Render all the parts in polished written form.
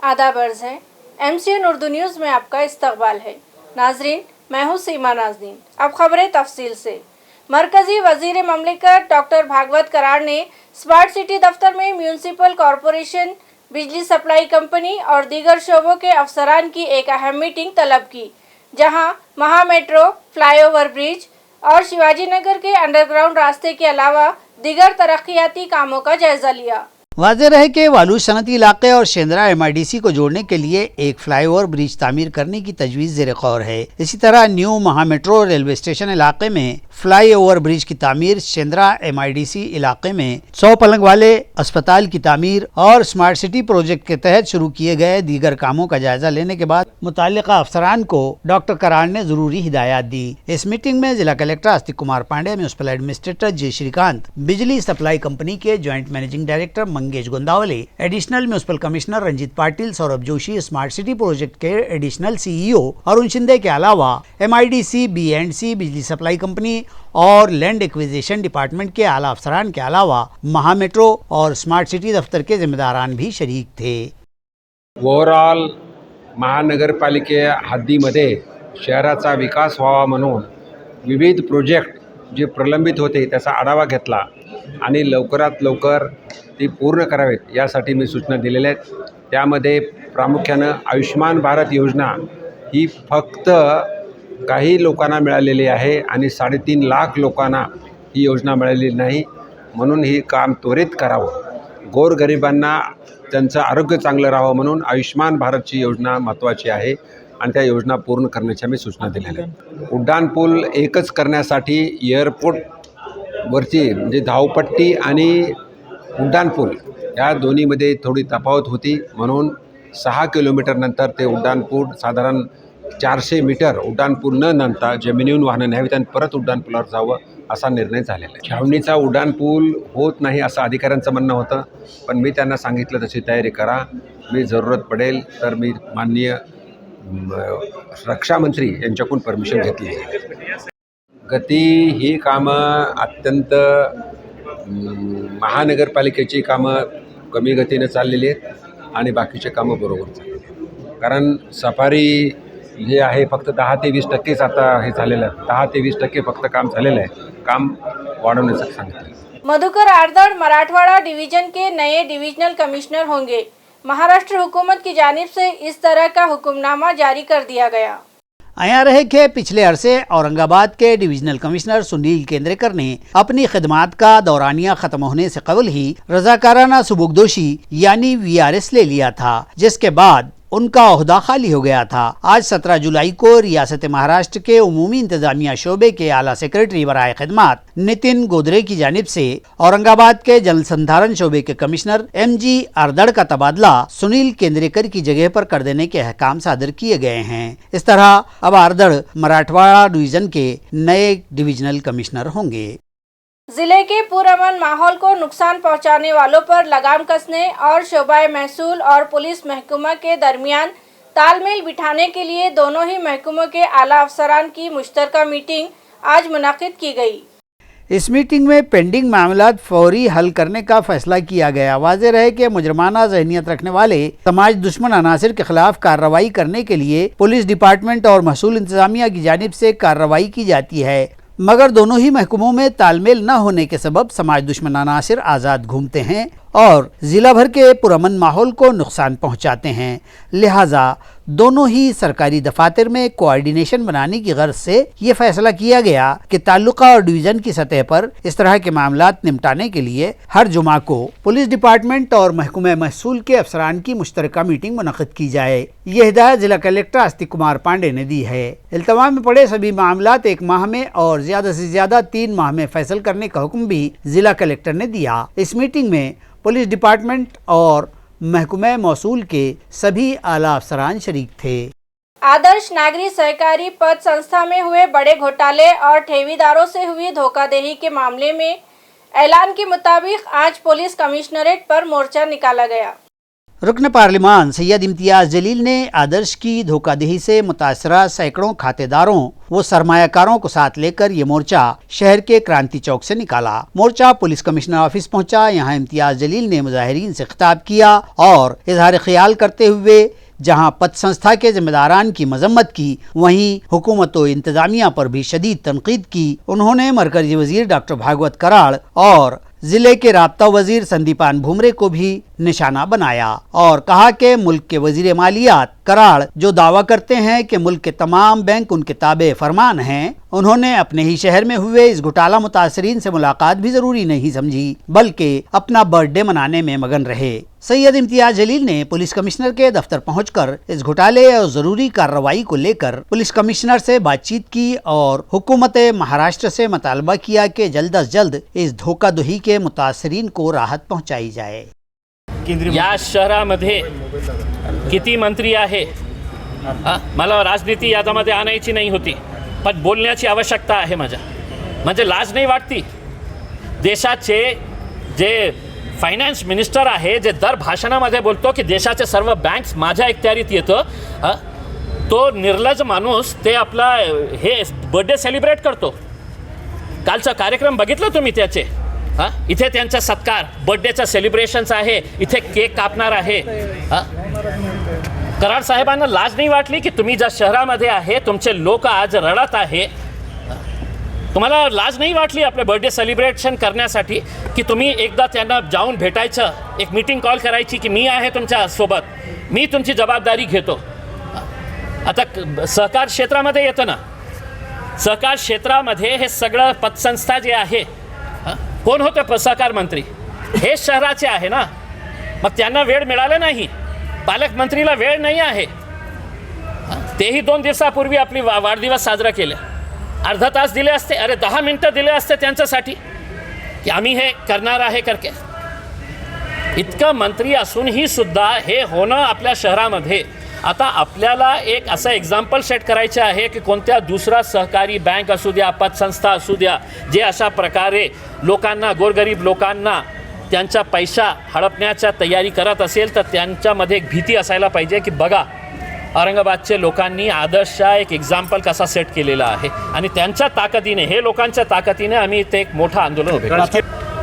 आदाब अर्ज़ है। MCN उर्दू न्यूज़ में आपका इस्तकबाल है। नाजरीन, मैं हूँ सीमा नाज़नीन। अब खबरें तफसील से। मरकज़ी वज़ीर ममलिकत डॉक्टर भागवत करार ने स्मार्ट सिटी दफ्तर में म्यूनसिपल कॉरपोरेशन, बिजली सप्लाई कंपनी और दीगर शोबों के अफसरान की एक अहम मीटिंग तलब की, जहां महा मेट्रो, फ्लाईओवर ब्रिज और शिवाजी नगर के अंडरग्राउंड रास्ते के अलावा दीगर तरक्याती कामों का जायजा लिया। वाज़ेह है कि वालू सनती इलाके और शेंद्रा MIDC को जोड़ने के लिए एक फ्लाईओवर ब्रिज तामीर करने की तजवीज़ ज़ेर गौर है। इसी तरह न्यू महा मेट्रो रेलवे स्टेशन इलाके में फ्लाई ओवर ब्रिज की तामीर, शेंद्रा MIDC इलाके में 100 पलंग वाले अस्पताल की तामीर और स्मार्ट सिटी प्रोजेक्ट के तहत शुरू किए गए दीगर कामों का जायजा लेने के बाद मुताल्लिका अफसरान को डॉक्टर करार ने जरूरी हिदायत दी। इस मीटिंग में जिला collector Astik Kumar Pandey, municipal administrator J Shrikant, बिजली सप्लाई कंपनी के joint managing director Mangesh Gondawale, additional municipal commissioner Ranjit Patil, Saurabh Joshi, smart city project के एडिशनल CEO अरुण शिंदे के अलावा MIDC, B&C, बिजली सप्लाई कंपनी और लैंड एक्विजिशन डिपार्टमेंट के आला अफसरान के अलावा महा मेट्रो और स्मार्ट सिटी दफ्तर के जिम्मेदारान भी शरीक थे। ओव्हरऑल महानगरपालिके हद्दीमध्ये शहराचा विकास व्हावा म्हणून विविध प्रोजेक्ट जे प्रलंबित होते त्याचा आढावा घेतला आणि लवकरात लवकर ती पूर्ण करावेत यासाठी मी सूचना दिलेल्या आहेत। त्यामध्ये प्रामुख्याने आयुष्मान भारत योजना ही फक्त काही लोकांना मिळालेली आहे आणि 3.5 लाख लोकांना ही योजना मिळालेली नाही, म्हणून ही काम त्वरित करावं। गोरगरिबांना त्यांचं आरोग्य चांगलं राहावं म्हणून आयुष्मान भारतची योजना महत्त्वाची आहे आणि त्या योजना पूर्ण करण्याच्या मी सूचना दिलेल्या आहेत। उड्डाण पूल एकच करण्यासाठी एअरपोर्टवरची म्हणजे धावपट्टी आणि उड्डाण पूल या दोन्हीमध्ये थोडी तफावत होती, म्हणून 6 किलोमीटर नंतर ते उड्डाण पूल साधारण 400 मीटर उड्डाण पूल न नंतर जमिनीहून वाहनं न्यावीत आणि परत उड्डाण पुलावर जावं असा निर्णय झालेला आहे। छावणीचा उड्डाण पूल होत नाही असं अधिकाऱ्यांचं म्हणणं होतं, पण मी त्यांना सांगितलं तशी तयारी करा, मी जरूरत पडेल तर मी माननीय रक्षामंत्री यांच्याकडून परमिशन घेतली आहे। गती ही कामं अत्यंत महानगरपालिकेची कामं कमी गतीने चाललेली आहेत आणि बाकीचे कामं बरोबर चाललेली आहेत। कारण सफारी जे आहे फक्त 10 ते 20% आता हे झालेलं आहे, 10 ते 20% फक्त काम झालेलं आहे, काम वाढवण्याचं सांगितलं। मधुकर आर्दड़ मराठवाड़ा डिवीजन के नए डिविजनल कमिश्नर होंगे। महाराष्ट्र हुकूमत की जानिब से इस तरह का हुक्मनामा जारी कर दिया गया। आया रहे कि पिछले अरसे औरंगाबाद के डिविजनल कमिश्नर सुनील केंद्रेकर ने अपनी खिदमात का दौरानिया खत्म होने से कबल ही रजाकाराना सुबुकदोशी यानी VRS ले लिया था, जिसके बाद उनका ओहदा खाली हो गया था। आज 17 जुलाई को रियासत महाराष्ट्र के उमूमी इंतजामिया शोबे के आला सेक्रेटरी बराए खिदमात नितिन गोदरे की जानिब से औरंगाबाद के जल संधारण शोबे के कमिश्नर MG आर्दड़ का तबादला सुनील केंद्रेकर की जगह पर कर देने के अहकाम सादर किए गए हैं। इस तरह अब आर्दड़ मराठवाड़ा डिवीजन के नए डिविजनल कमिश्नर होंगे। जिले के पुरअमन माहौल को नुकसान पहुंचाने वालों पर लगाम कसने और शोबाए महसूल और पुलिस महकमा के दरमियान तालमेल बिठाने के लिए दोनों ही महकमों के आला अफसरान की मुश्तरका मीटिंग आज मुनक्किद की गई। इस मीटिंग में पेंडिंग मामलात फौरी हल करने का फैसला किया गया। वाज़ेह रहे कि मुजरमाना ज़हनियत रखने वाले समाज दुश्मन अनासिर के खिलाफ कार्रवाई करने के लिए पुलिस डिपार्टमेंट और महसूल इंतजामिया की जानिब से कार्रवाई की जाती है, मगर दोनों ही महकमों में तालमेल न होने के सबब समाज दुश्मन अनासिर आज़ाद घूमते हैं और ज़िला भर के पुरअमन माहौल को नुकसान पहुंचाते हैं। लिहाजा दोनों ही सरकारी दफातर में कोऑर्डिनेशन बनाने की गर्ज से ये फैसला किया गया कि ताल्लुका और डिवीज़न की सतह पर इस तरह के मामलात निपटाने के लिए हर जुमा को पुलिस डिपार्टमेंट और महकमा महसूल के अफसरान की मुश्तरका मीटिंग मुनक़्क़िद की जाए। ये हिदायत जिला कलेक्टर आस्तिक कुमार पांडे ने दी है। इल्तवा में पड़े सभी मामलात 1 माह में और ज़्यादा से ज़्यादा 3 माह में फैसल करने का हुक्म भी जिला कलेक्टर ने दिया। इस मीटिंग में पुलिस डिपार्टमेंट और महकमा मौसूल के सभी आला अफसरान शरीक थे। आदर्श नागरिक सहकारी पद संस्था में हुए बड़े घोटाले और ठेवीदारों से हुई धोखाधड़ी के मामले में ऐलान के मुताबिक आज पुलिस कमिश्नरेट पर मोर्चा निकाला गया। रुकन पार्लिमान सैयद इम्तियाज़ जलील ने आदर्श की धोखाधड़ी से मुतासरा सैकड़ों खातेदारों व सरमायाकारों को साथ लेकर ये मोर्चा शहर के क्रांति चौक से निकाला। मोर्चा पुलिस कमिश्नर ऑफिस पहुंचा। यहाँ इम्तियाज़ जलील ने मुजाहिरीन से खिताब किया और इजहार ख्याल करते हुए जहां पथ संस्था के जिम्मेदारान की मजम्मत की, वहीं हुकूमत व इंतजामिया पर भी शदीद तनकीद की। उन्होंने मरकजी वजीर डॉक्टर भागवत कराड़ और जिले के राब्ता वजीर संदीपान भुमरे को भी निशाना बनाया और कहा कि मुल्क के वजीर मालियात कराड़ जो दावा करते हैं कि मुल्क के तमाम बैंक उनके ताबे फरमान हैं, उन्होंने अपने ही शहर में हुए इस घोटाला मुतासरीन से मुलाकात भी जरूरी नहीं समझी, बल्कि अपना बर्थडे मनाने में मगन रहे। सैयद इम्तियाज़ जलील ने पुलिस कमिश्नर के दफ्तर पहुंचकर इस घोटाले और जरूरी कार्रवाई को लेकर पुलिस कमिश्नर से बातचीत की और हुकूमत महाराष्ट्र से मुतालबा किया कि जल्द अज जल्द इस धोखाधड़ी के मुतासरीन को राहत पहुंचाई जाए। या शहरामध्ये किती मंत्री आहे, मला राजनीती याच्यामध्ये आणायची नाही होती, पण बोलण्याची आवश्यकता आहे माझ्या, म्हणजे लाज नाही वाटती। देशाचे जे फायनान्स मिनिस्टर आहे, जे दर भाषणामध्ये बोलतो की देशाचे सर्व बँक्स माझ्या इख्तियारीत येतं, तो निर्लज्ज माणूस ते आपला हे बर्थडे सेलिब्रेट करतो। कालचा कार्यक्रम बघितला तुम्ही त्याचे, इथे त्यांचा सत्कार बर्थडेचा सेलिब्रेशन्स आहे, इथे केक कापणार आहे। कराड साहेबांना लाज नाही वाटली की तुम्ही ज्या शहरामध्ये आहे तुमचे लोक आज रडत आहे, तुम्हाला लाज नाही वाटली आपले बर्थडे सेलिब्रेशन करण्यासाठी की तुम्ही एकदा त्यांना जाऊन भेटायचं, एक मीटिंग कॉल करायची की मी आहे तुमच्या सोबत, मी तुमची जबाबदारी घेतो। आता सहकार क्षेत्रामध्ये येतं ना, सहकार क्षेत्रामध्ये हे सगळं पतसंस्था जे आहे, कोण होते सहकार मंत्री, हे शहराचे आहे ना, मग त्यांना वेळ मिळाला नाही, पालकमंत्रीला वेळ नाही आहे, तेही 2 दिवसापूर्वी आपली वाढदिवस साजरा केला, अर्धा तास दिले असते, अरे 10 मिनिटं दिले असते त्यांच्यासाठी की आम्ही हे करणार आहे करके। इतकं मंत्री असूनही सुद्धा हे होणं आपल्या शहरामध्ये, आता आपल्याला एक असं एक्झाम्पल सेट करायचं आहे की कोणत्या दुसरा सहकारी बँक असू द्या, पतसंस्था असू द्या, जे अशा प्रकारे लोकांना, गोरगरीब लोकांना त्यांचा पैसा हडपण्याच्या तयारी करत असेल तर त्यांच्यामध्ये एक भीती असायला पाहिजे की बघा औरंगाबादचे लोकांनी आदर्शचा एक एक्झाम्पल कसा सेट केलेला आहे आणि त्यांच्या ताकदीने, हे लोकांच्या ताकदीने आम्ही ते एक मोठं आंदोलन उभे केलं।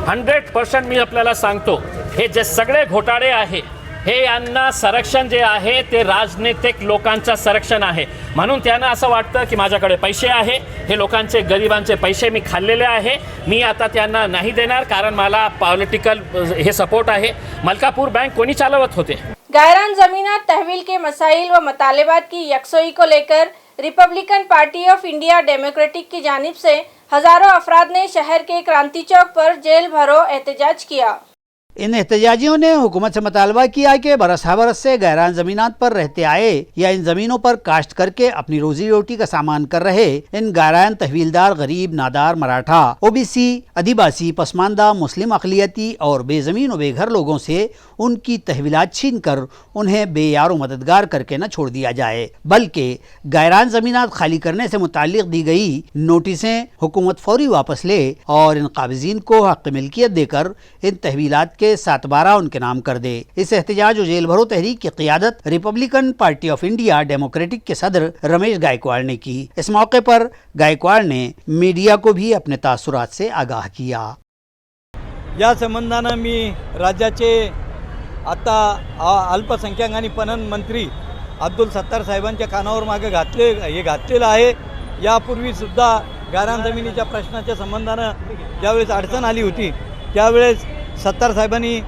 100% मी आपल्याला सांगतो, हे जे सगळे घोटाळे आहे हे यांना संरक्षण जे आहे ते राजनीतिक लोकांचं संरक्षण आहे, म्हणून त्यांना असं वाटतं की माझ्याकडे पैसे आहे, हे लोकांचे गरिबांचे पैसे मी खाल्लेले आहे, मी आता त्यांना नाही देणार कारण मला पॉलिटिकल हे सपोर्ट आहे। मलकापूर बैंक कोणी चालवत होते? गायरान ज़मीनात तहवील के मसाइल व मतालेबात की यकसोई को लेकर Republican party of India democratic की जानिब से हज़ारों अफराद ने शहर के क्रांति चौक पर जेल भरो एहतजाज किया। इन एहतजाजियों ने हुकूमत से मुतालबा किया कि बरस बरस से गैरान ज़मीनात पर रहते आए या इन ज़मीनों पर काश्त करके अपनी रोजी रोटी का सामान कर रहे इन गैरान तहवीलदार, गरीब, नादार, मराठा, ओबीसी, आदिवासी, पसमानदा, मुस्लिम अक़लियती और बेज़मीन व बेघर लोगों से उनकी तहवीलात छीन कर उन्हें बेयारो मददगार करके न छोड़ दिया जाए, बल्कि गैरान ज़मीनात खाली करने से मुताल्लिक़ दी गई नोटिसें हुकूमत फौरी वापस ले और इन काबिज़ीन को हक़ मिल्कियत देकर इन तहवीलात के 7/12 उनके नाम कर दे। इस एहतजाज और जेल भरो तहरीक की क़ियादत republican party of India democratic के सदर रमेश गायकवाड़ ने की। इस मौके पर गायकवाड़ ने मीडिया को भी अपने तासुरात से आगाह किया। या संबंधानं मी राज्याचे आता अल्पसंख्याक आणि पणन मंत्री अब्दुल सत्तार साहेबांच्या कानावर मागे घातलेलं आहे। यापूर्वीसुद्धा गायरान जमिनीच्या प्रश्नाच्या संबंधानं ज्यावेळेस अडचण आली होती त्यावेळेस सत्तार साहेबांनी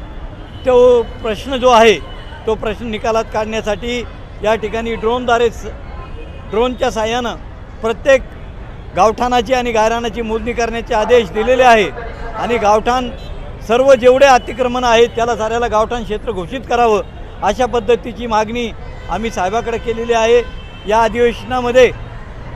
तो प्रश्न जो आहे तो प्रश्न निकालात काढण्यासाठी या ठिकाणी ड्रोनच्या साहाय्यानं प्रत्येक गावठाणाची आणि गायरानाची मोजणी करण्याचे आदेश दिलेले आहे आणि गावठाण सर्व जेवढे अतिक्रमण आहेत त्याला साऱ्याला गावठाण क्षेत्र घोषित करावं अशा पद्धतीची मागणी आम्ही साहेबाकडे केलेली आहे। या अधिवेशनामध्ये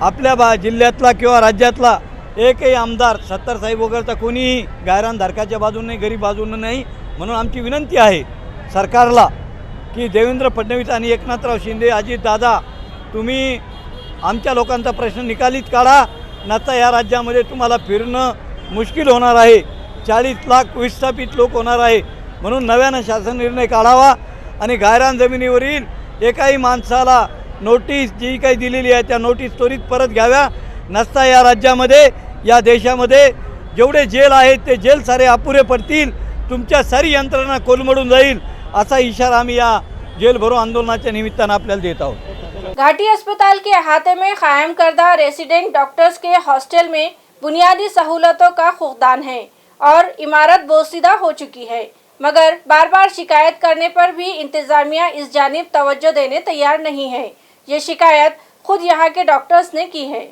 आपल्या जिल्ह्यातला किंवा राज्यातला एकही आमदार सत्तार साहेब वगैरेचा कोणीही गायरान धारकाच्या बाजूने नाही, गरीब बाजूने नाही, म्हणून आमची विनंती आहे सरकारला की देवेंद्र फडणवीस आणि एकनाथराव शिंदे, अजित दादा, तुम्ही आमच्या लोकांचा प्रश्न निकालीत काढा, नंतर या राज्यामध्ये तुम्हाला फिरणं मुश्किल होणार आहे, 40 लाख विस्थापित लोक होणार आहे, म्हणून नव्यानं शासन निर्णय काढावा आणि गायरान जमिनीवरील एकाही माणसाला नोटीस जी काही दिलेली आहे त्या नोटीस त्वरित परत घ्याव्या. नसता या राज्यामध्ये या देशामध्ये जेवढे जेल आहेत ते जेल सारे अपुरे पडतील, तुमच्या सारी यंत्रणा कोलमडून जाईल असा इशारा आम्ही या जेल भरो आंदोलनाच्या निमित्तानं आपल्याला देत आहोत. घाटी अस्पताल के अहाते में कायम करदा रेसिडेंट डॉक्टर्स के हॉस्टल में बुनियादी सहूलतों का फुकदान है और इमारत बोसीदा हो चुकी है, मगर बार बार शिकायत करने पर भी इंतजामिया इस जानिब तवज्जो देने तैयार नहीं है. ये शिकायत खुद यहाँ के डॉक्टर्स ने की है.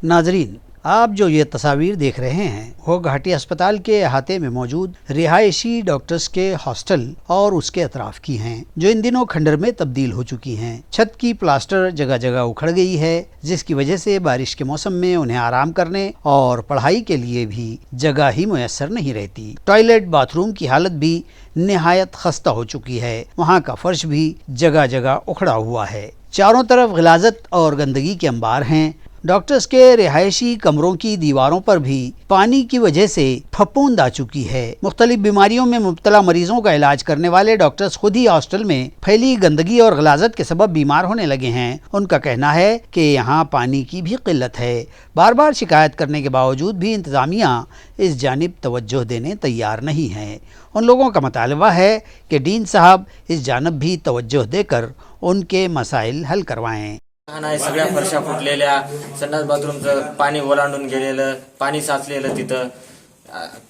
नाजरीन, आप जो ये तस्वीर देख रहे हैं वो घाटी अस्पताल के अहाते में मौजूद रिहायशी डॉक्टर्स के हॉस्टल और उसके अतराफ की हैं, जो इन दिनों खंडर में तब्दील हो चुकी हैं. छत की प्लास्टर जगह जगह उखड़ गई है, जिसकी वजह से बारिश के मौसम में उन्हें आराम करने और पढ़ाई के लिए भी जगह ही मुयस्सर नहीं रहती. टॉयलेट बाथरूम की हालत भी निहायत खस्ता हो चुकी है. वहाँ का फर्श भी जगह जगह उखड़ा हुआ है. चारों तरफ गिलाजत और गंदगी के अंबार हैं. डॉक्टर्स के रिहायशी कमरों की दीवारों पर भी पानी की वजह से फफूंद आ चुकी है. मुख्तलिफ बीमारियों में मुब्तला मरीजों का इलाज करने वाले डॉक्टर्स खुद ही हॉस्टल में फैली गंदगी और गलाजत के सबब बीमार होने लगे हैं. उनका कहना है कि यहाँ पानी की भी किल्लत है. बार बार शिकायत करने के बावजूद भी इंतज़ामिया इस जानिब तवज्जो देने तैयार नहीं है. उन लोगों का मुतालबा है कि डीन साहब इस जानिब भी तवज्जो देकर उनके मसाइल हल करवाएं. नाही, सगळ्या फरशा फुटलेल्या, संडास बाथरूमचं पाणी ओलांडून गेलेलं, पाणी साचलेलं तिथं,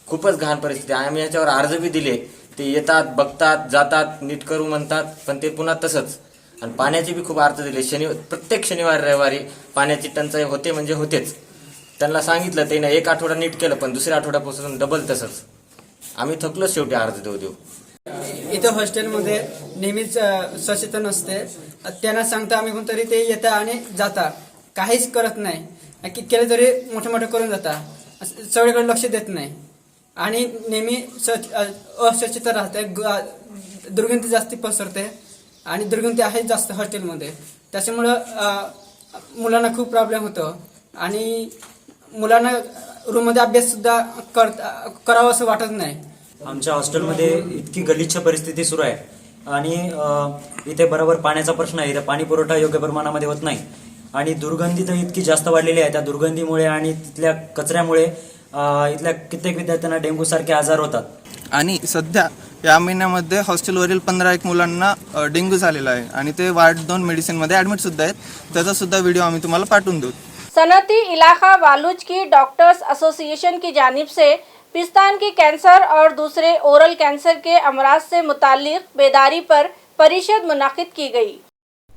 खूपच घाण परिस्थिती. आम्ही याच्यावर अर्ज बी दिले, ते येतात, बघतात, जातात, नीट करू म्हणतात, पण ते पुन्हा तसंच. आणि पाण्याचे बी खूप अर्ज दिले. प्रत्येक शनिवार रविवारी पाण्याची टंचाई होते म्हणजे होतेच. त्यांना सांगितलं, त्यानं एक आठवडा नीट केलं, पण दुसऱ्या आठवड्यापासून डबल तसंच. आम्ही थकलो शेवटी अर्ज देऊ. इथं हॉस्टेलमध्ये नेहमीच स्वच्छता नसते. त्यांना सांगता आम्ही कोणतरी ते येता आणि जाता, काहीच करत नाही. केलं तरी मोठे मोठे करून जाता, सगळीकडे लक्ष देत नाही आणि नेहमी अस्वच्छता राहते. दुर्गंधी जास्ती पसरते आणि दुर्गंधी आहे जास्त हॉस्टेलमध्ये. त्याच्यामुळं मुलांना खूप प्रॉब्लेम होतो आणि मुलांना रूममध्ये अभ्याससुद्धा करावं असं वाटत नाही. आमच्या हॉस्टेलमध्ये इतकी गलिच्छ परिस्थिती सुरू आहे आणि इथे बरोबर पाण्याचा प्रश्न आहे. इथे पाणी पुरवठा योग्य प्रमाणामध्ये होत नाही आणि दुर्गंधी तर इतकी जास्त वाढलेली आहे. त्या दुर्गंधीमुळे आणि तिथल्या कचऱ्यामुळे इथल्या कित्येक विद्यार्थ्यांना डेंग्यूसारखे आजार होतात. आणि सध्या या महिन्यामध्ये हॉस्टेलवरील 15 मुलांना डेंग्यू झालेला आहे आणि ते वार्ड 2 मेडिसिनमध्ये ॲडमिट सुद्धा आहेत. त्याचा सुद्धा व्हिडिओ आम्ही तुम्हाला पाठवून देऊ. सनती इलाका वालूज की डॉक्टर्स एसोसिएशन की जानिब से पिस्तान की कैंसर और दूसरे ओरल कैंसर के अमराज से मुताल्लिक बेदारी पर परिषद मुनक़िद की गई.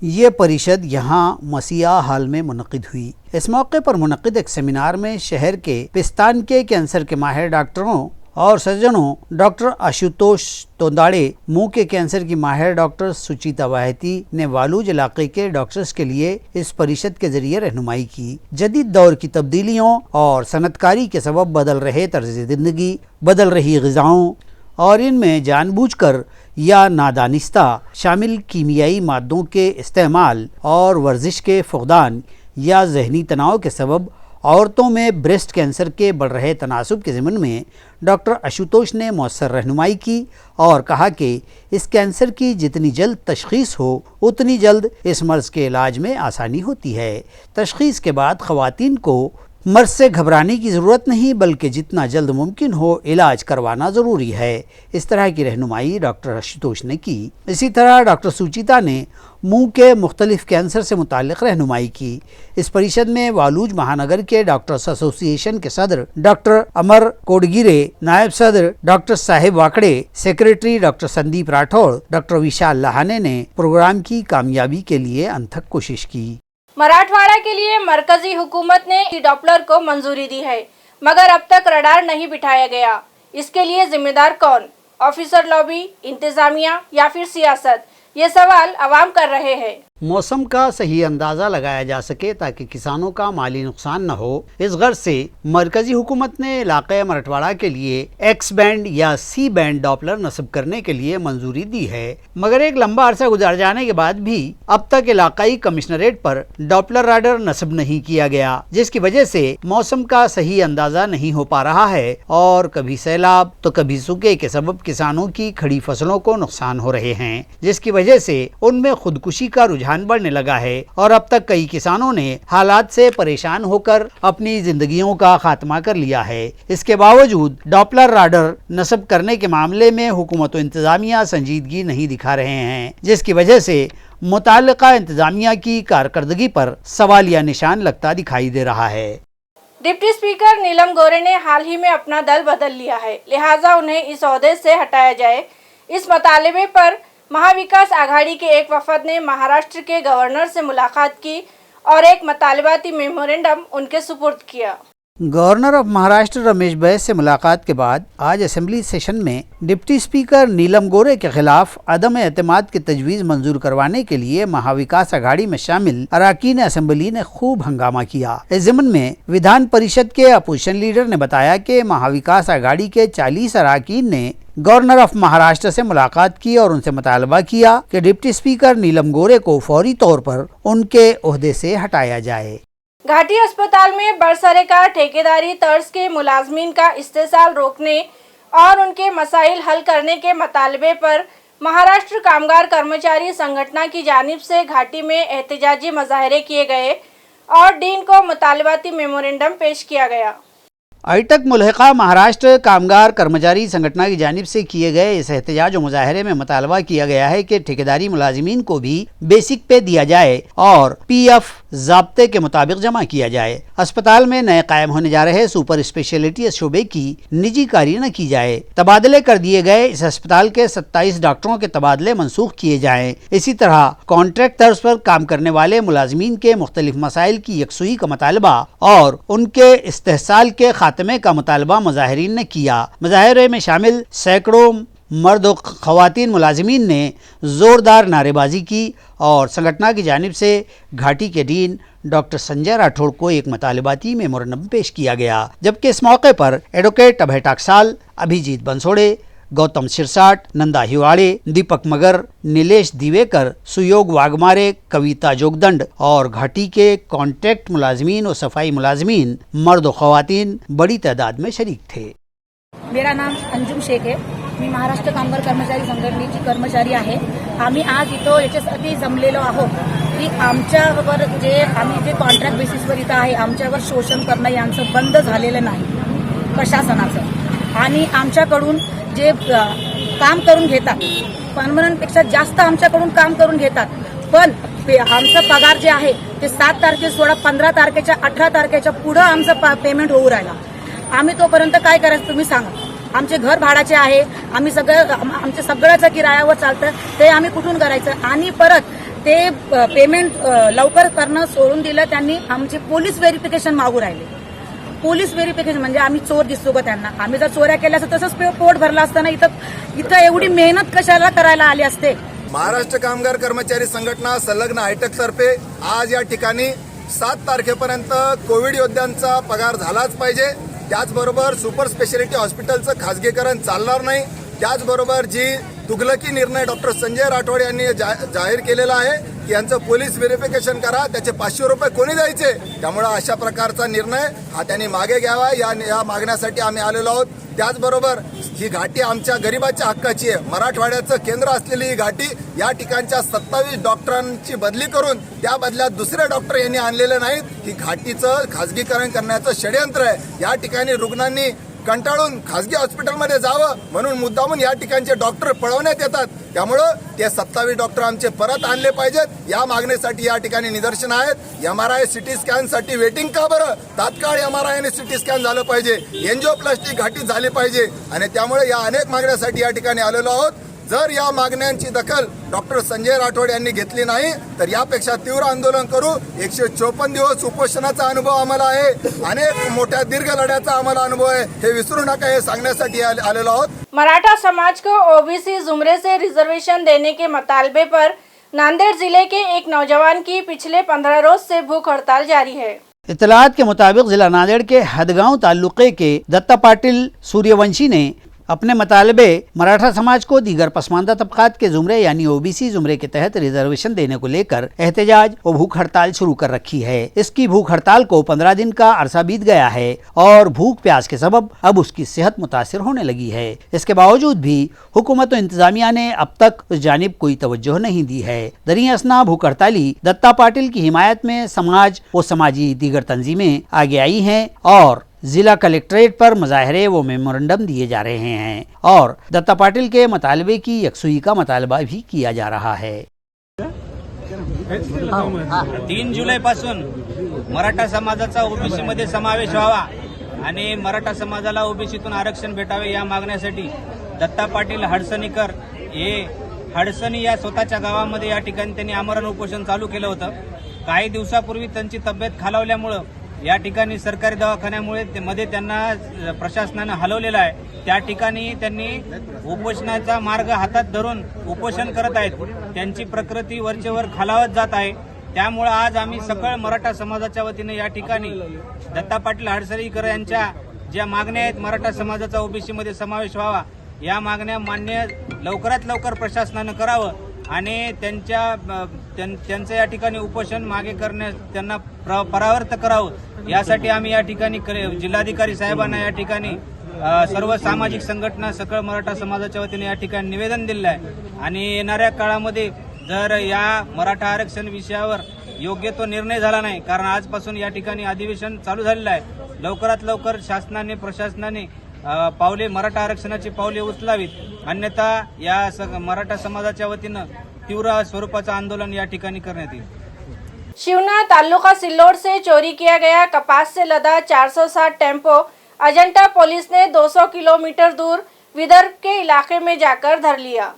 ये परिषद यहाँ मसीहा हाल में मुनक़िद हुई. इस मौके पर मुनक़िद एक सेमिनार में शहर के पिस्तान के कैंसर के माहिर डॉक्टरों और सर्जनों डॉक्टर आशुतोष तोंदाड़े, मुंह के कैंसर की माहिर डॉक्टर सुचिता वाहती ने वालूज इलाके के डॉक्टर्स के लिए इस परिषद के जरिए रहनुमाई की. जदीद दौर की तब्दीलियों और सनतकारी के सबब बदल रहे तर्ज ज़िंदगी, बदल रही ग़िज़ाओं और इनमें जानबूझकर या नादानिस्ता शामिल कीमियाई मादों के इस्तेमाल और वर्जिश के फुक़दान या जहनी तनाव के सबब औरतों में ब्रेस्ट कैंसर के बढ़ रहे तनासुब के ज़िमन में डॉक्टर आशुतोष ने मौसर रहनुमाई की और कहा कि इस कैंसर की जितनी जल्द तशख़ीस हो उतनी जल्द इस मर्ज़ के इलाज में आसानी होती है. तशख़ीस के बाद ख़वातीन को मर्ज़ से घबराने की ज़रूरत नहीं, बल्कि जितना जल्द मुमकिन हो इलाज करवाना ज़रूरी है. इस तरह की रहनुमाई डॉक्टर आशुतोष ने की. इसी तरह डॉक्टर सुचिता ने मुंह के मुख्तलिफ कैंसर से मुताल्लिक़ रहनुमाई की. इस परिषद में वालूज महानगर के डॉक्टर्स एसोसिएशन के सदर डॉक्टर अमर कोडगिरे, नायब सदर doctor Sahib Wakde, secretary doctor Sandeep Rathod, doctor Vishal Lahane ने प्रोग्राम की कामयाबी के लिए अनथक कोशिश की. मराठवाड़ा के लिए मरकजी हुकूमत ने डॉपलर को मंजूरी दी है, मगर अब तक रडार नहीं बिठाया गया. इसके लिए जिम्मेदार कौन? ऑफिसर लॉबी, इंतजामिया या फिर सियासत? ये सवाल अवाम कर रहे हैं. मौसम का सही अंदाज़ा लगाया जा सके ताकि किसानों का माली नुकसान न हो। इस गर्ज से मरकजी हुकूमत ने इलाके मराठवाड़ा के लिए एक्स बैंड या सी बैंड डॉपलर नस्ब करने के लिए मंजूरी दी है, मगर एक लंबा अरसा गुजार जाने के बाद भी अब तक इलाकाई कमिश्नरेट पर डॉपलर राडार नस्ब नहीं किया गया, जिसकी वजह से मौसम का सही अंदाजा नहीं हो पा रहा है और कभी सैलाब तो कभी सूखे के सबब किसानों की खड़ी फसलों को नुकसान हो रहे हैं, जिसकी वजह से उनमें खुदकुशी का रुझान बढ़ने लगा है और अब तक कई किसानों ने हालात से परेशान होकर अपनी जिंदगियों का खात्मा कर लिया है। इसके बावजूद डॉपलर राडार नस्ब करने के मामले में हुकूमत व इंतजामिया संजीदगी नहीं दिखा रहे हैं, जिसकी वजह से मुताल्लिका इंतजामिया की कारकर्दगी पर सवालिया निशान लगता दिखाई दे रहा है। डिप्टी स्पीकर नीलम गोरे ने हाल ही में अपना दल बदल लिया है, लिहाजा उन्हें इस ओहदे से हटाया जाए। इस मुतालबे पर महाविकास आघाड़ी के एक वफद ने महाराष्ट्र के गवर्नर से मुलाकात की और एक मुतालबाती मेमोरेंडम उनके सुपुर्द किया। गवर्नर ऑफ महाराष्ट्र रमेश बैस से मुलाकात के बाद आज असेंबली सेशन में डिप्टी स्पीकर नीलम गोरे के खिलाफ अदम एतमाद की तजवीज़ मंजूर करवाने के लिए महाविकास आघाड़ी में शामिल अराकीन असेंबली ने खूब हंगामा किया। इस ज़मन में विधान परिषद के अपोजिशन लीडर ने बताया कि महाविकास आघाड़ी के 40 अराकीन ने गवर्नर ऑफ महाराष्ट्र से मुलाकात की और उनसे मुतालबा किया कि डिप्टी स्पीकर नीलम गोरे को फौरी तौर पर उनके ओहदे से हटाया जाए। घाटी अस्पताल में बरसरेकार ठेकेदारी तर्ज के मुलाजमीन का इस्तेसाल रोकने और उनके मसाइल हल करने के मुतालबे पर महाराष्ट्र कामगार कर्मचारी संगठन की जानिब से घाटी में एहतजाजी मुजाहरे किए गए और डीन को मुतालबाती मेमोरेंडम पेश किया गया। अभी तक मुल्हिका महाराष्ट्र कामगार कर्मचारी संगठन की जानिब से किए गए इस एहतजाज और मुजाहरे में मुतालबा किया गया है कि ठेकेदारी मुलाजिमीन को भी बेसिक पे दिया जाए और PF ज़ाब्ते के मुताबिक जमा किया जाए। अस्पताल में नए कायम होने जा रहे सुपर स्पेशलिटी शोबे की निजीकारी न की जाए। तबादले कर दिए गए इस अस्पताल के 27 डॉक्टरों के तबादले मनसूख किए जाएं। इसी तरह कॉन्ट्रैक्ट तर्ज पर काम करने वाले मुलाजिमीन के मुख्तलिफ मसाइल की यकसुई का मुतालबा और उनके इस्तेहसाल के खात्मे का मुतालबा मुजाहिरीन ने किया। मुजाहरे में शामिल सैकड़ों मर्द और ख़वातीन मुलाजिमीन ने ज़ोरदार नारेबाजी की और संगठन की जानिब से घाटी के डीन डॉक्टर संजय राठौड़ को एक मुतालबाती मेमोरेंडम पेश किया गया, जबकि इस मौके पर एडवोकेट अभय टाकसाल, अभिजीत बंसोड़े, गौतम सिरसाट, नंदा हिवाड़े, दीपक मगर, नीलेश दिवेकर, सुयोग वाघमारे, कविता जोगदंड और घाटी के कॉन्ट्रैक्ट मुलाजमीन और सफाई मुलाजमीन मर्द और ख़वातीन बड़ी तादाद में शरीक थे। मेरा नाम अंजुम शेख आहे, मी महाराष्ट्र कामगार कर्मचारी संघटनेची कर्मचारी आहे। आम्ही आज इथं याच्यासाठी जमलेलो आहोत की आमच्यावर आम्ही जे कॉन्ट्रॅक्ट बेसिसवर इथं आहे आमच्यावर शोषण करणं यांचं बंद झालेलं नाही प्रशासनाचं, आणि आमच्याकडून जे काम करून घेतात परमनंटपेक्षा जास्त आमच्याकडून काम करून घेतात, पण आमचं पगार जे आहे ते 7 तारखे सोडा 15 तारखेच्या 18 तारखेच्या पुढं आमचं पेमेंट होऊ राहिला। आम्ही तोपर्यंत काय करायचं तुम्ही सांगा। आमचे घर भाड्याचे आहे, आम्ही आमच्या सगळ्याचं किरायावर चालतं, ते आम्ही कुठून करायचं। आणि परत ते पेमेंट लवकर करणं सोडून दिलं त्यांनी। आमचे पोलीस व्हेरिफिकेशन मागू राहिले। पोलीस व्हेरिफिकेशन म्हणजे आम्ही चोर दिसतो का त्यांना? आम्ही जर चोऱ्या केल्या असतं तसंच पोट भरलं असतं ना। इथं एवढी मेहनत कशाला करायला आली असते? महाराष्ट्र कामगार कर्मचारी संघटना संलग्न हायटेक तर्फे आज या ठिकाणी 7 तारखेपर्यंत कोविड योद्ध्यांचा पगार झालाच पाहिजे, त्याचबरोबर सुपर स्पेशालिटी हॉस्पिटलचं खासगीकरण चालणार नाही, त्याचबरोबर जी तुगलकी निर्णय डॉक्टर संजय राठोड यांनी जाहीर केलेला आहे की यांचं पोलीस व्हेरिफिकेशन करा, त्याचे 500 रुपये कोणी द्यायचे, त्यामुळे अशा प्रकारचा निर्णय हा त्यांनी मागे घ्यावा या मागण्यासाठी आम्ही आलेलो आहोत। त्याचबरोबर ही घाटी आमच्या गरिबाच्या हक्काची आहे। मराठवाड्याचं केंद्र असलेली ही घाटी, या ठिकाणच्या 27 डॉक्टरांची बदली करून त्या बदल्यात दुसरे डॉक्टर यांनी आणलेले नाहीत। ही घाटीचं खासगीकरण करण्याचं षडयंत्र आहे। या ठिकाणी रुग्णांनी कंटाळून खासगी हॉस्पिटलमध्ये जावं म्हणून मुद्दामून या ठिकाणचे डॉक्टर पळवण्यात येतात, त्यामुळं ते 27 डॉक्टर आमचे परत आणले पाहिजेत। या मागणीसाठी या ठिकाणी निदर्शन आहेत। MRI सिटी स्कॅनसाठी वेटिंग का बरं? तात्काळ MRI आणि सिटी स्कॅन झालं पाहिजे, एंजिओप्लास्टी घाटीत झाली पाहिजे, आणि त्यामुळे या अनेक मागण्यासाठी या ठिकाणी आलेलो आहोत। जर या मागण्यांची दखल डॉक्टर संजय राठोड यांनी घेतली नाही तर यापेक्षा तीव्र आंदोलन करू। 154 दिवस उपोषणाचा अनुभव आम्हाला आहे, अनेक मोठ्या दीर्घ लढ्याचा आम्हाला अनुभव आहे, हे विसरू नका, हे सांगण्यासाठी आलेलो आहोत। मराठा समाज को OBC जुमरे से रिजर्वेशन देने के मुतालबे पर नांदेड़ जिले के एक नौजवान की पिछले 15 रोज से भूख हड़ताल जारी है। इत्तलात के मुताबिक जिला नांदेड़ के हदगांव तालुके के दत्ता पाटिल सूर्यवंशी ने अपने मुतालबे मराठा समाज को दीगर पसमानदा तबकात के जुमरे यानी ओबीसी जुमरे के तहत रिजर्वेशन देने को लेकर एहतजाज और भूख हड़ताल शुरू कर रखी है। इसकी भूख हड़ताल को 15 दिन का अरसा बीत गया है और भूख प्यास के सबब अब उसकी सेहत मुतासिर होने लगी है। इसके बावजूद भी हुकूमत और इंतजामिया ने अब तक उस जानिब कोई तवज्जो नहीं दी है। दरिया असना भूख हड़ताली दत्ता पाटिल की हिमायत में समाज व समाजी दीगर तंजीमें आगे आई हैं और जिला कलेक्ट्रेट पर मुजाहरे व मेमोरेंडम दिए जा रहे हैं और दत्ता पाटिल के मुतालबे की यकसुई का मुतालबा भी किया जा रहा है। 3 जुलैपासून मराठा समाजाचा ओबीसी मध्ये समावेश व्हावा आणि मराठा समाजाला ओबीसीतून आरक्षण भेटावे या मागण्यासाठी दत्ता पाटील हडसणीकर हे हडसणी या स्वतःच्या गावामध्ये या ठिकाणी त्यांनी आमरण उपोषण चालू केलं होतं। काही दिवसापूर्वी त्यांची तब्येत खालावल्यामुळे या ठिकाणी सरकारी दवाखान्यामुळे मध्ये त्यांना प्रशासनाने हलवलेलं आहे। त्या ठिकाणी त्यांनी उपोषणाचा मार्ग हातात धरून उपोषण करत आहेत। त्यांची प्रकृती वरचेवर खालावत जात आहे। त्यामुळे आज आम्ही सकळ मराठा समाजाच्या वतीने या ठिकाणी दत्ता पाटील हडसणीकर यांच्या ज्या मागण्या आहेत मराठा समाजाचा ओबीसी मध्ये समावेश व्हावा या मागण्या मान्य लवकरात लवकर प्रशासनाने करावं आणि त्यांचं या ठिकाणी उपोषण मागे करण्यास त्यांना परावर्त करावं यासाठी आम्ही या ठिकाणी जिल्हाधिकारी साहेबांना या ठिकाणी सर्व सामाजिक संघटना सकळ मराठा समाजाच्या वतीने या ठिकाणी निवेदन दिलेलं आहे आणि येणाऱ्या काळामध्ये जर या मराठा आरक्षण विषयावर योग्य तो निर्णय झाला नाही कारण आजपासून या ठिकाणी अधिवेशन चालू झालेलं आहे लवकरात लवकर शासनाने प्रशासनाने पावले मराठा आरक्षणाची पावले उचलावीत अन्यथा या मराठा समाजाच्या वतीने तीव्र स्वरूपाचं आंदोलन या ठिकाणी करण्यात येईल। शिवना तालुका सिल्लोड से चोरी किया गया कपास से लदा 460 टेम्पो अजंता पुलिस ने 200 किलोमीटर दूर विदर्भ के इलाके में जाकर धर लिया।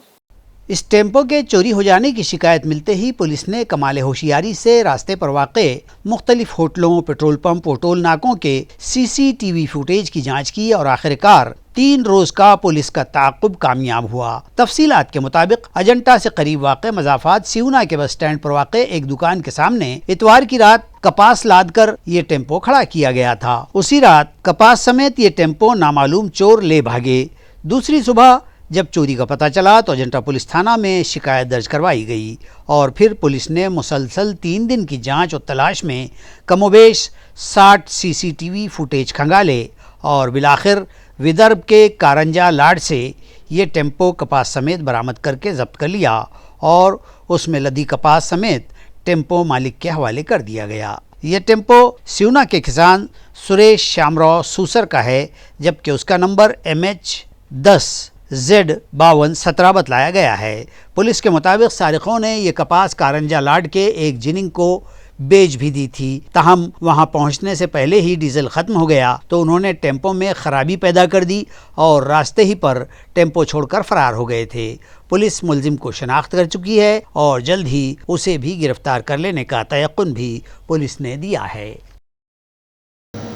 इस टेम्पो के चोरी हो जाने की शिकायत मिलते ही पुलिस ने कमाल होशियारी से रास्ते पर वाक़े मुख्तलिफ होटलों, पेट्रोल पंप और टोल नाकों के CCTV फुटेज की जांच की और आखिरकार 3 रोज का पुलिस का ताक़ुब कामयाब हुआ। तफसीलात के मुताबिक अजंता से करीब वाक़े मज़ाफ़ात सिवना के बस स्टैंड पर वाक़े एक दुकान के सामने इतवार की रात कपास लाद कर ये टेम्पो खड़ा किया गया था। उसी रात कपास समेत ये टेम्पो नामालूम चोर ले भागे। दूसरी सुबह जब चोरी का पता चला तो अजंता पुलिस थाना में शिकायत दर्ज करवाई गई और फिर पुलिस ने मुसलसल 3 दिन की जांच और तलाश में कमोबेश 60 CCTV फुटेज खंगाले और बिलाखिर विदर्भ के कारंजा लाड से ये टेम्पो कपास समेत बरामद करके जब्त कर लिया और उसमें लदी कपास समेत टेम्पो मालिक के हवाले कर दिया गया। ये टेम्पो सिवना के किसान सुरेश श्यामराव सूसर का है जबकि उसका नंबर MH10Z5217 बतलाया गया है। पुलिस के मुताबिक सारिकों ने ये कपास कारंजा लाड के एक जिनिंग को बेच भी दी थी। ताहम वहां पहुंचने से पहले ही डीजल खत्म हो गया तो उन्होंने टेम्पो में खराबी पैदा कर दी और रास्ते ही पर टेम्पो छोड़कर फरार हो गए थे। पुलिस मुलजिम को शनाख्त कर चुकी है और जल्द ही उसे भी गिरफ्तार कर लेने का तयक्कुन भी पुलिस ने दिया है।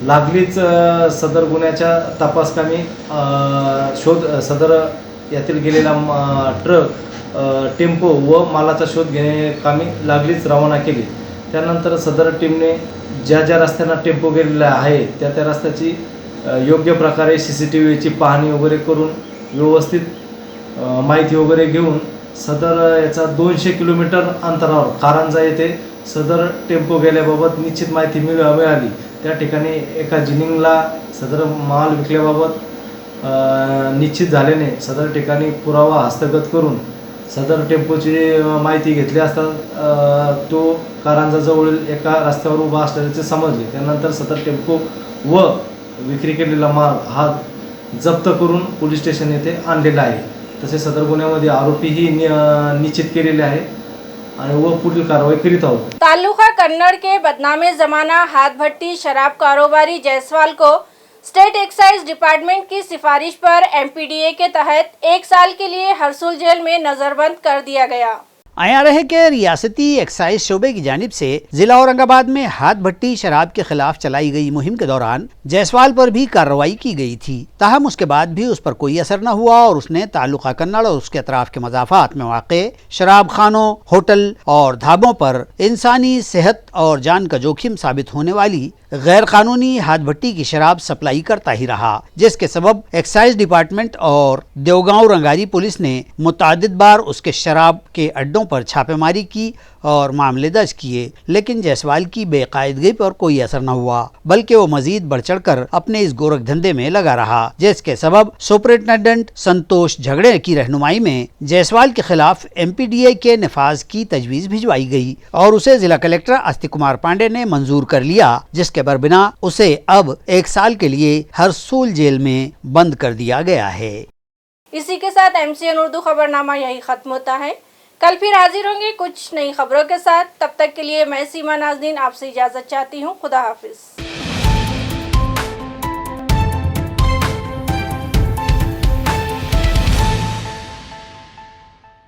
लागलीच सदर गुन्ह्याच्या तपासकामी शोध सदर यातील गेलेला ट्रक टेम्पो व मालाचा शोध घेण्याकामी लागलीच रवाना केली। त्यानंतर सदर टीमने ज्या ज्या रस्त्यांना टेम्पो गेलेला आहे त्या त्या रस्त्याची योग्य प्रकारे CCTVची पाहणी वगैरे करून व्यवस्थित माहिती वगैरे घेऊन सदर याचा 200 किलोमीटर अंतरावर कारंजा येथे सदर टेम्पो गेल्याबाबत निश्चित माहिती मिळाली। त्या ठिकाणी एका जिनिंगला सदर माल विकल्याबाबत निश्चित झाल्याने सदर ठिकाणी पुरावा हस्तगत करून सदर टेम्पोची माहिती घेतली असता तो कारंजाजवळील एका रस्त्यावर उभा असल्याचे समजले। त्यानंतर सदर टेम्पो व विक्री केलेला माल हा जप्त करून पोलीस स्टेशन येथे आणलेला आहे। तसे सदर गुन्ह्यामध्ये आरोपीही निश्चित केलेले आहे आणि वो पुढील कारवाई करीत आहोत। तालुका कन्नड़ के बदनामे जमाना हाथ भट्टी शराब कारोबारी जायसवाल को स्टेट एक्साइज डिपार्टमेंट की सिफारिश पर MPDA के तहत 1 साल के लिए हरसुल जेल में नजरबंद कर दिया गया। आया रहे कि रियासती एक्साइज शोबे की जानिब से जिला औरंगाबाद में हाथ भट्टी शराब के खिलाफ चलाई गई मुहिम के दौरान जायसवाल पर भी कार्रवाई की गई थी। ताहम उसके बाद भी उस पर कोई असर न हुआ और उसने ताल्लुका कन्नड़ और उसके अतराफ के मजाफात में वाक़े शराब खानों, होटल और ढाबों पर इंसानी सेहत और जान का जोखिम साबित होने वाली गैर कानूनी हाथ भट्टी की शराब सप्लाई करता ही रहा, जिसके सबब एक्साइज डिपार्टमेंट और देवगांव रंगारी पुलिस ने मुतअद्दिद बार उसके शराब के अड्डों पर छापेमारी की और मामले दर्ज किए, लेकिन जायसवाल की बेकायदगी पर कोई असर न हुआ, बल्कि वो मजीद बढ़ चढ़ कर अपने इस गोरख धंधे में लगा रहा, जिसके सबब सुपरिटेंडेंट संतोष झगड़े की रहनुमाई में जायसवाल के खिलाफ MPDA के नफाज की तजवीज़ भिजवाई गई और उसे जिला कलेक्टर अस्तिक कुमार पांडे ने मंजूर कर लिया, जिसके बरबिना उसे अब 1 साल के लिए हरसूल जेल में बंद कर दिया गया है। इसी के साथ MCN उर्दू खबरनामा यही खत्म होता है। कल फिर हाजिर होंगे कुछ नई खबरों के साथ। तब तक के लिए मैं सीमा नाज़रीन आपसे इजाज़त चाहती हूँ। खुदा हाफिज़।